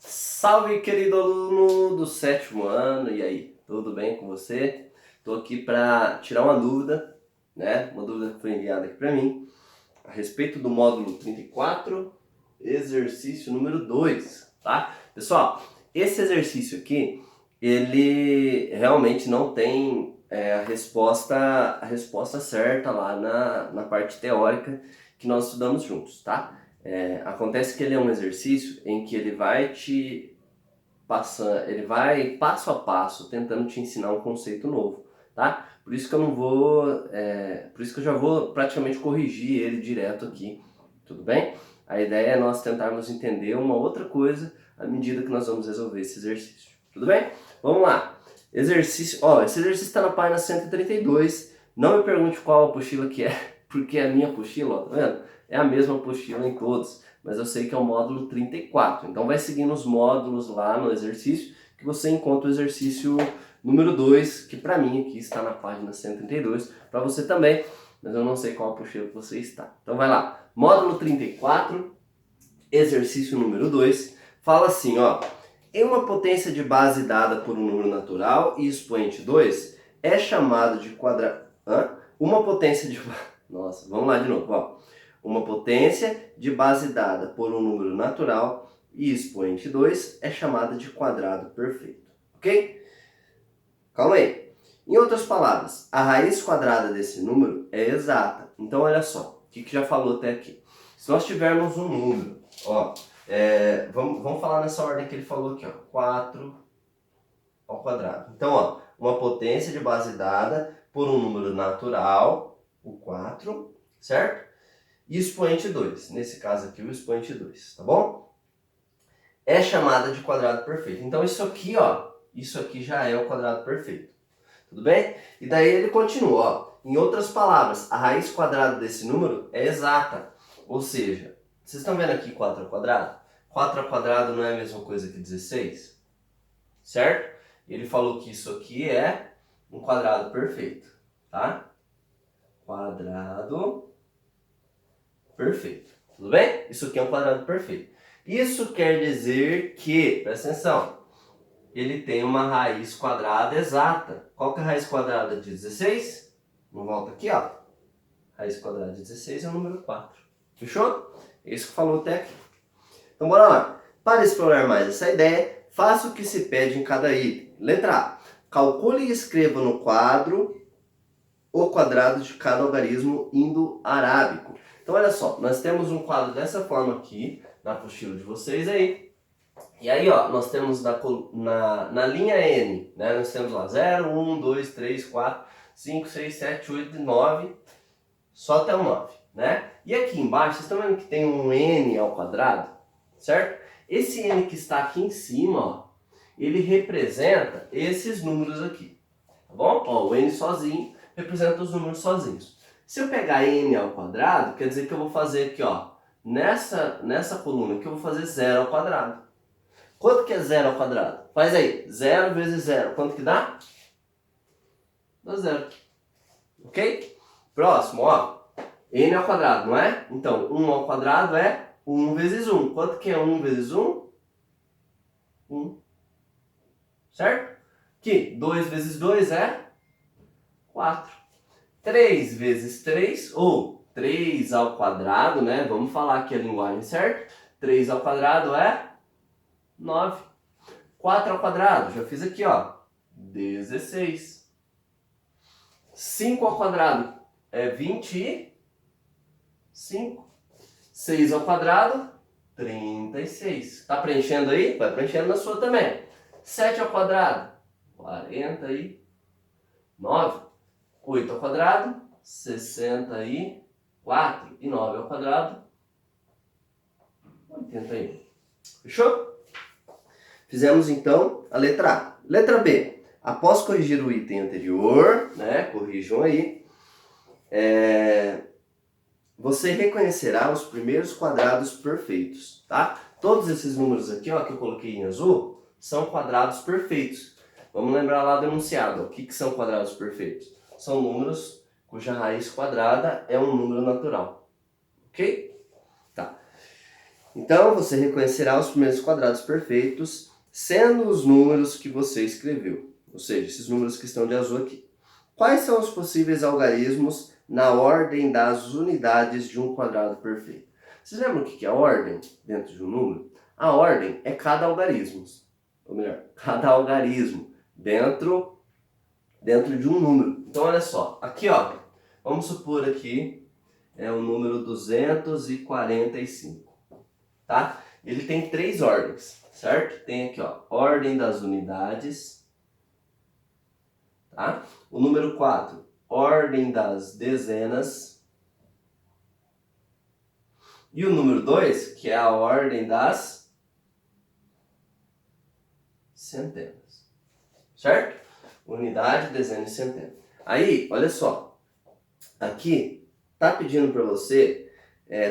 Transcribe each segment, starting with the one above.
Salve, querido aluno do sétimo ano, e aí, tudo bem com você? Estou aqui para tirar uma dúvida, né? Uma dúvida que foi enviada aqui para mim, a respeito do módulo 34, exercício número 2, tá? Pessoal, esse exercício aqui, ele realmente não tem a resposta certa lá na parte teórica que nós estudamos juntos, tá? Acontece que ele é um exercício em que ele vai passo a passo tentando te ensinar um conceito novo, tá? Por isso que eu não vou, por isso que eu já vou praticamente corrigir ele direto aqui, tudo bem? A ideia é nós tentarmos entender uma outra coisa à medida que nós vamos resolver esse exercício, tudo bem? Vamos lá. Exercício, esse exercício está na página 132. Não me pergunte qual apostila que é, porque a minha apostila, ó, tá vendo? É a mesma apostila em todos, mas eu sei que é o módulo 34. Então vai seguindo os módulos lá no exercício, que você encontra o exercício número 2, que para mim aqui está na página 132, para você também, mas eu não sei qual apostila que você está. Então vai lá, módulo 34, exercício número 2, fala assim, ó: em uma potência de base dada por um número natural e expoente 2, é chamado de quadrado... Uma potência de... Nossa, vamos lá de novo, ó. Uma potência de base dada por um número natural e expoente 2 é chamada de quadrado perfeito, ok? Calma aí. Em outras palavras, a raiz quadrada desse número é exata. Então, olha só, o que já falou até aqui? Se nós tivermos um número, ó, vamos falar nessa ordem que ele falou aqui, ó, 4 ao quadrado. Então, ó, uma potência de base dada por um número natural, o 4, certo? E expoente 2, nesse caso aqui o expoente 2, tá bom? É chamada de quadrado perfeito. Então isso aqui, ó, isso aqui já é o quadrado perfeito. Tudo bem? E daí ele continua, ó. Em outras palavras, a raiz quadrada desse número é exata. Ou seja, vocês estão vendo aqui 4 ao quadrado? 4 ao quadrado não é a mesma coisa que 16? Certo? Ele falou que isso aqui é um quadrado perfeito, tá? Quadrado perfeito. Tudo bem? Isso aqui é um quadrado perfeito. Isso quer dizer que, presta atenção, ele tem uma raiz quadrada exata. Qual que é a raiz quadrada de 16? Vamos volta aqui, ó. Raiz quadrada de 16 é o número 4. Fechou? É isso que falou até aqui. Então, bora lá. Para explorar mais essa ideia, faça o que se pede em cada item. Letra A. Calcule e escreva no quadro o quadrado de cada algarismo indo-arábico. Então, olha só, nós temos um quadro dessa forma aqui, na apostila de vocês aí. E aí, ó, nós temos na linha N, né, nós temos lá 0, 1, 2, 3, 4, 5, 6, 7, 8, 9, só até o 9, né? E aqui embaixo, vocês estão vendo que tem um N ao quadrado, certo? Esse N que está aqui em cima, ó, ele representa esses números aqui, tá bom? Ó, o N sozinho representa os números sozinhos. Se eu pegar N ao quadrado, quer dizer que eu vou fazer aqui, ó, nessa coluna aqui eu vou fazer 0 ao quadrado. Quanto que é 0 ao quadrado? Faz aí, 0 vezes 0, quanto que dá? Dá 0. Ok? Próximo, ó, N ao quadrado, não é? Então, 1 ao quadrado é 1 vezes 1. Quanto que é 1 vezes 1? 1. Certo? Aqui, 2 vezes 2 é 4. 3 vezes 3, ou 3 ao quadrado, né? Vamos falar aqui a linguagem, certo? 3 ao quadrado é 9. 4 ao quadrado, já fiz aqui, ó, 16. 5 ao quadrado é 25. 6 ao quadrado, 36. Tá preenchendo aí? Vai preenchendo na sua também. 7 ao quadrado, 49. 8 ao quadrado, 64. E 9 ao quadrado, 81. Fechou? Fizemos então a letra A. Letra B. Após corrigir o item anterior, né? Corrijam aí. Você reconhecerá os primeiros quadrados perfeitos, tá? Todos esses números aqui, ó, que eu coloquei em azul, são quadrados perfeitos. Vamos lembrar lá do enunciado, ó. O que são quadrados perfeitos? São números cuja raiz quadrada é um número natural, ok? Tá. Então, você reconhecerá os primeiros quadrados perfeitos sendo os números que você escreveu, ou seja, esses números que estão de azul aqui. Quais são os possíveis algarismos na ordem das unidades de um quadrado perfeito? Vocês lembram o que é a ordem dentro de um número? A ordem é cada algarismo, ou melhor, cada algarismo dentro de um número. Então, olha só, aqui ó, vamos supor aqui é o número 245, tá? Ele tem 3 ordens, certo? Tem aqui ó, ordem das unidades, tá? O número 4, ordem das dezenas. E o número 2, que é a ordem das centenas, certo? Unidade, dezena e centena. Aí, olha só, aqui tá pedindo para você,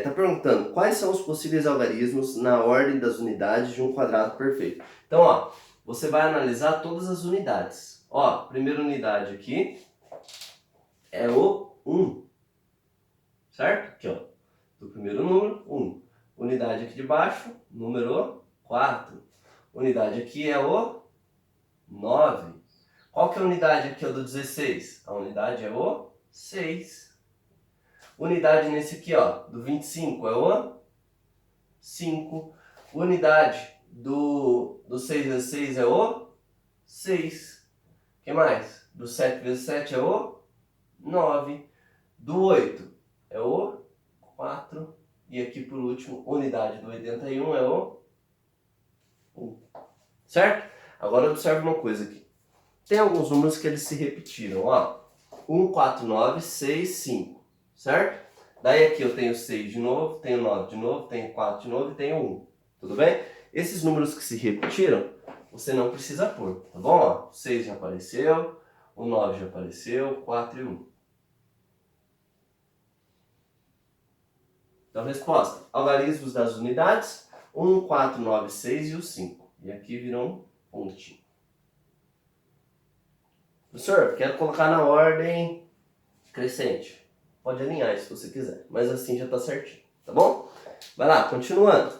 tá perguntando quais são os possíveis algarismos na ordem das unidades de um quadrado perfeito. Então, ó, você vai analisar todas as unidades. Ó, primeira unidade aqui é o 1, certo? Aqui, ó, do primeiro número, 1. Unidade aqui de baixo, número 4. Unidade aqui é o 9. Qual que é a unidade aqui ó, do 16? A unidade é o 6. Unidade nesse aqui, ó, do 25 é o 5. Unidade do 6 vezes 6 é o 6. O que mais? Do 7 vezes 7 é o 9. Do 8 é o 4. E aqui por último, unidade do 81 é o 1. Certo? Agora observe uma coisa aqui. Tem alguns números que eles se repetiram, ó. 1, 4, 9, 6, 5, certo? Daí aqui eu tenho 6 de novo, tenho 9 de novo, tenho 4 de novo e tenho 1. Tudo bem? Esses números que se repetiram, você não precisa pôr, tá bom? Ó, o 6 já apareceu, o 9 já apareceu, 4 e 1. Então, resposta: algarismos das unidades, 1, 4, 9, 6 e o 5. E aqui viram um pontinho. Professor, quero colocar na ordem crescente. Pode alinhar isso se você quiser, mas assim já está certinho, tá bom? Vai lá, continuando.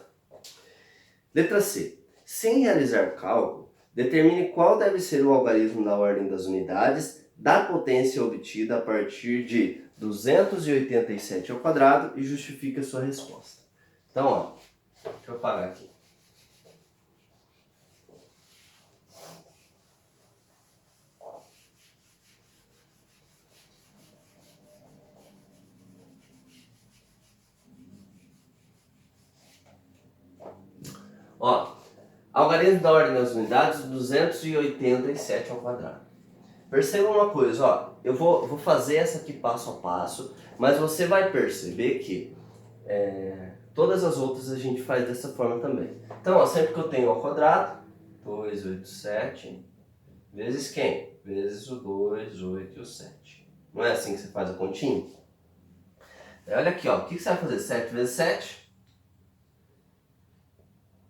Letra C. Sem realizar cálculo, determine qual deve ser o algarismo da ordem das unidades da potência obtida a partir de 287 ao quadrado e justifique a sua resposta. Então, ó, deixa eu apagar aqui. Ó, algarismo da ordem das unidades, 287 ao quadrado. Perceba uma coisa, ó, eu vou fazer essa aqui passo a passo, mas você vai perceber que todas as outras a gente faz dessa forma também. Então, ó, sempre que eu tenho ao quadrado, 287, vezes quem? Vezes o 2, 8 e o 7. Não é assim que você faz a continha? Olha aqui, ó, o que você vai fazer? 7 vezes 7?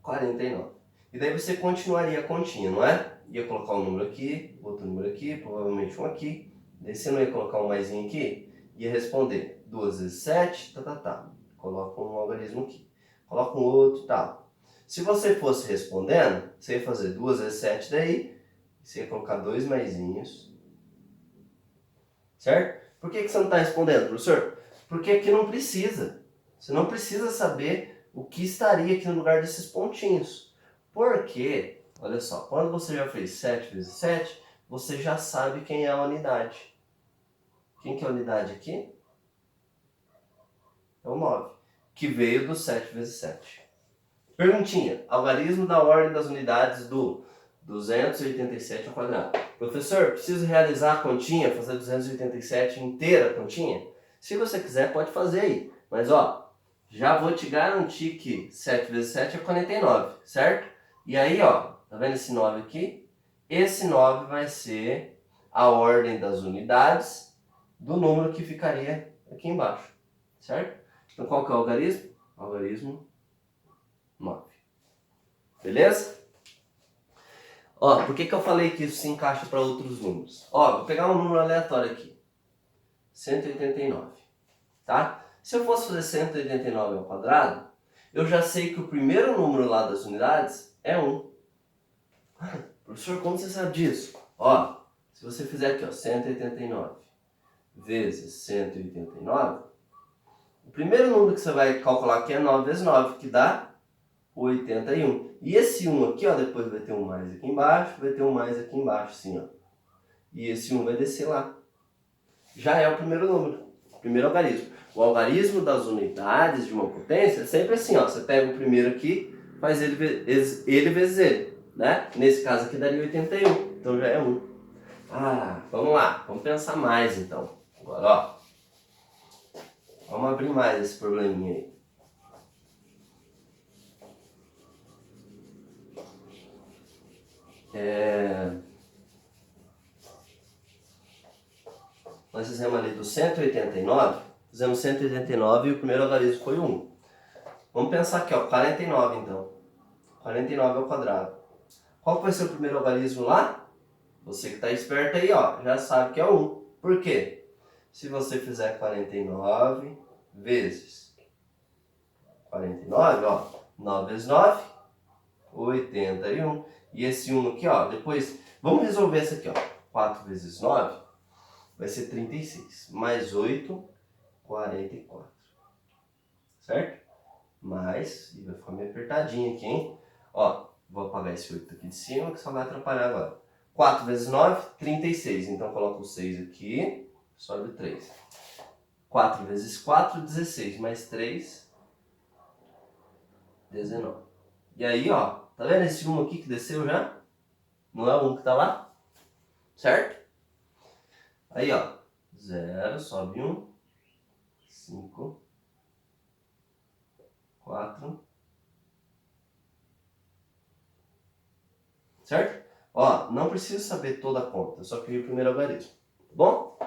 49. E daí você continuaria a continha, não é? Ia colocar um número aqui, outro número aqui, provavelmente um aqui. Daí você não ia colocar um maisinho aqui? Ia responder 2 vezes 7, tá. Coloca um algarismo aqui. Coloca um outro, tal. Se você fosse respondendo, você ia fazer 2 vezes 7 daí, você ia colocar 2 maisinhos. Certo? Por que você não está respondendo, professor? Porque aqui não precisa. Você não precisa saber o que estaria aqui no lugar desses pontinhos. Porque, olha só, quando você já fez 7 vezes 7, você já sabe quem é a unidade. Quem que é a unidade aqui? É o 9, que veio do 7 vezes 7. Perguntinha, algarismo da ordem das unidades do 287 ao quadrado. Professor, preciso realizar a continha, fazer 287 inteira a continha? Se você quiser, pode fazer aí. Mas ó, já vou te garantir que 7 vezes 7 é 49, certo? E aí ó, tá vendo esse 9 aqui? Esse 9 vai ser a ordem das unidades do número que ficaria aqui embaixo, certo? Então qual que é o algarismo? Algarismo 9. Beleza? Ó, por que eu falei que isso se encaixa para outros números? Ó, vou pegar um número aleatório aqui. 189, tá? Se eu fosse fazer 189 ao quadrado, eu já sei que o primeiro número lá das unidades é 1. Professor, como você sabe disso? Ó, se você fizer aqui, ó, 189 vezes 189, o primeiro número que você vai calcular aqui é 9 vezes 9, que dá 81. E esse 1 aqui, ó, depois vai ter um mais aqui embaixo, vai ter um mais aqui embaixo, assim, ó. E esse 1 vai descer lá. Já é o primeiro número, o primeiro algarismo. O algarismo das unidades de uma potência é sempre assim, ó. Você pega o primeiro aqui, faz ele vezes ele, né? Nesse caso aqui daria 81, então já é 1. Ah, vamos lá, vamos pensar mais então. Agora, ó, vamos abrir mais esse probleminha aí. Nós fizemos ali do 189, fizemos 189 e o primeiro algarismo foi 1. Vamos pensar aqui, ó, 49 então. 49 ao quadrado. Qual vai ser o primeiro algarismo lá? Você que está esperto aí, ó, já sabe que é 1. Por quê? Se você fizer 49 vezes 49, ó, 9 vezes 9, 81. E esse 1 aqui, ó, depois, vamos resolver essa aqui, ó. 4 vezes 9 vai ser 36. Mais 8, 44. Certo? Mais, e vai ficar meio apertadinho aqui, hein? Ó, vou apagar esse 8 aqui de cima, que só vai atrapalhar agora. 4 vezes 9, 36. Então coloco o 6 aqui, sobe 3. 4 vezes 4, 16. Mais 3, 19. E aí, ó, tá vendo esse 1 aqui que desceu já? Não é o 1 que tá lá? Certo? Aí, ó, 0, sobe 1, 5, 4, certo? Ó, não preciso saber toda a conta, só queria o primeiro algarismo, tá bom?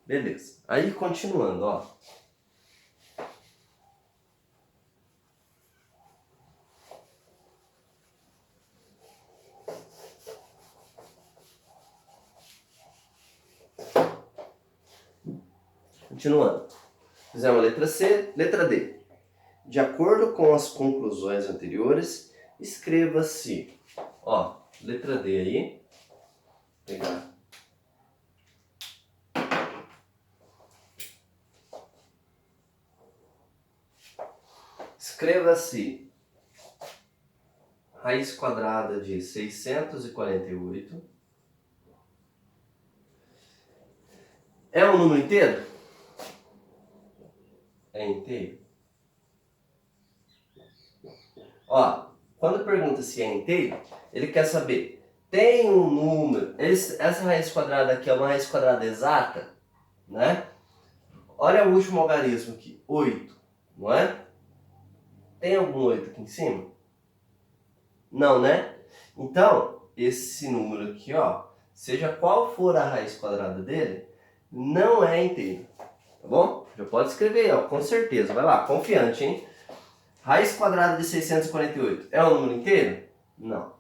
Beleza. Aí, continuando, ó. Continuando. Fizemos a letra C, letra D. De acordo com as conclusões anteriores, escreva-se, ó, letra D aí, vou pegar. Escreva-se raiz quadrada de 648. É um número inteiro? É inteiro? Ó, quando pergunta se é inteiro, ele quer saber, tem um número, essa raiz quadrada aqui é uma raiz quadrada exata, né? Olha o último algarismo aqui, 8, não é? Tem algum 8 aqui em cima? Não, né? Então, esse número aqui, ó, seja qual for a raiz quadrada dele, não é inteiro, tá bom? Já pode escrever aí, ó, com certeza, vai lá, confiante, hein? Raiz quadrada de 648 é um número inteiro? Não.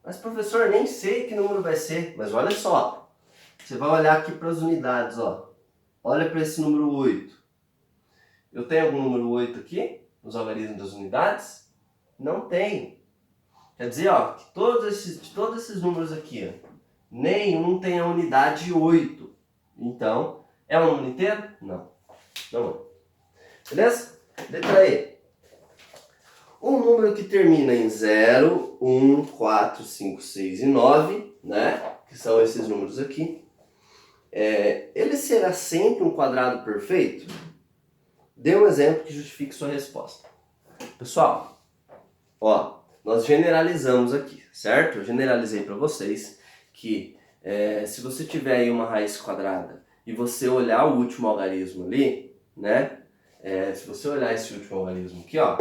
Mas professor, nem sei que número vai ser. Mas olha só, você vai olhar aqui para as unidades, ó. Olha para esse número 8. Eu tenho algum número 8 aqui, nos algarismos das unidades? Não tem. Quer dizer, ó, que todos esses números aqui, ó, nenhum tem a unidade 8. Então, é um número inteiro? Não. Não é. Beleza? Letra E. Um número que termina em 0, 1, 4, 5, 6 e 9, né? Que são esses números aqui. Ele será sempre um quadrado perfeito? Dê um exemplo que justifique sua resposta. Pessoal, ó, nós generalizamos aqui, certo? Eu generalizei para vocês que se você tiver aí uma raiz quadrada e você olhar o último algarismo ali, né? Se você olhar esse último algarismo aqui, ó,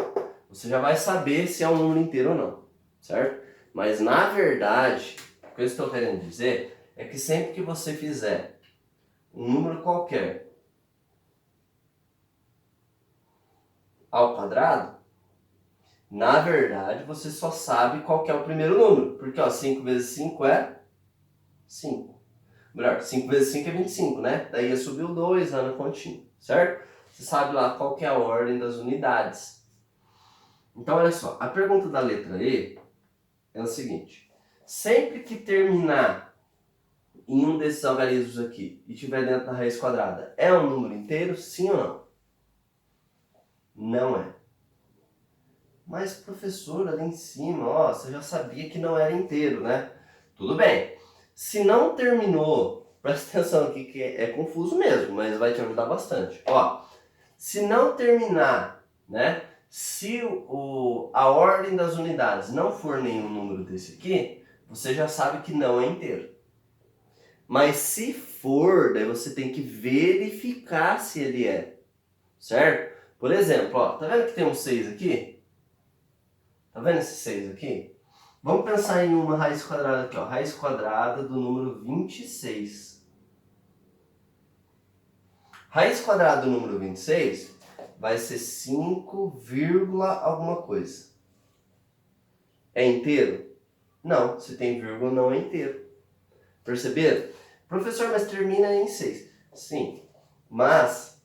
você já vai saber se é um número inteiro ou não, certo? Mas na verdade, o que eu estou querendo dizer é que sempre que você fizer um número qualquer ao quadrado, na verdade você só sabe qual que é o primeiro número, porque ó, 5 vezes 5 é 5. Melhor, 5 vezes 5 é 25, né? Daí ia subir o 2 lá na continha, certo? você sabe lá qual que é a ordem das unidades. Então, olha só, a pergunta da letra E é o seguinte: sempre que terminar em um desses algarismos aqui e estiver dentro da raiz quadrada, é um número inteiro, sim ou não? Não é. Mas, professor, ali em cima, ó, você já sabia que não era inteiro, né? Tudo bem. Se não terminou, presta atenção aqui que é confuso mesmo, mas vai te ajudar bastante. Ó, se não terminar, né? Se a ordem das unidades não for nenhum número desse aqui, você já sabe que não é inteiro. Mas se for, daí você tem que verificar se ele é, certo? Por exemplo, ó, tá vendo que tem um 6 aqui? Tá vendo esse 6 aqui? Vamos pensar em uma raiz quadrada aqui, ó, raiz quadrada do número 26. Raiz quadrada do número 26 vai ser 5, alguma coisa. É inteiro? Não, se tem vírgula não é inteiro. Perceberam? Professor, mas termina em 6. Sim, mas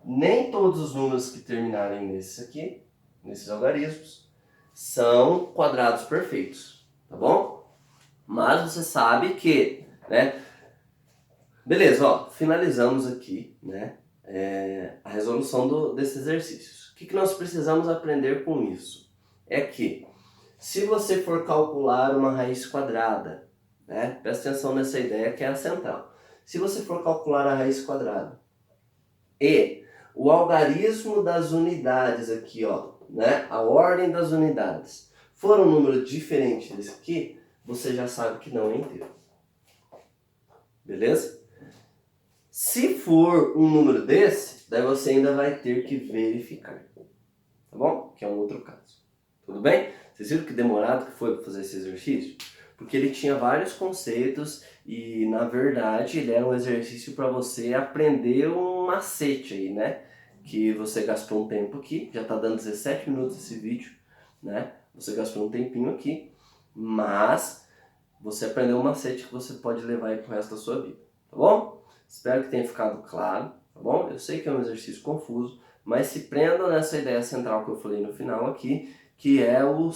nem todos os números que terminarem nesses algarismos, são quadrados perfeitos, tá bom? Mas você sabe que, né? Beleza, ó, finalizamos aqui, né? A resolução desses exercícios. O que nós precisamos aprender com isso? É que, se você for calcular uma raiz quadrada, né? Presta atenção nessa ideia que é a central. Se você for calcular a raiz quadrada e o algarismo das unidades aqui, ó, né? A ordem das unidades for um número diferente desse aqui, você já sabe que não é inteiro. Beleza? Se for um número desse, daí você ainda vai ter que verificar. Tá bom? Que é um outro caso. Tudo bem? Vocês viram que demorado que foi para fazer esse exercício? Porque ele tinha vários conceitos e, na verdade, ele era um exercício para você aprender um macete aí, né? Que você gastou um tempo aqui, já está dando 17 minutos esse vídeo, né? Você gastou um tempinho aqui, mas você aprendeu um macete que você pode levar aí pro resto da sua vida, tá bom? Espero que tenha ficado claro, tá bom? Eu sei que é um exercício confuso, mas se prendam nessa ideia central que eu falei no final aqui, que é o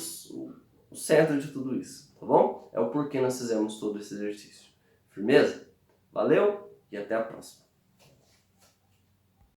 centro de tudo isso, tá bom? É o porquê nós fizemos todo esse exercício. Firmeza? Valeu e até a próxima!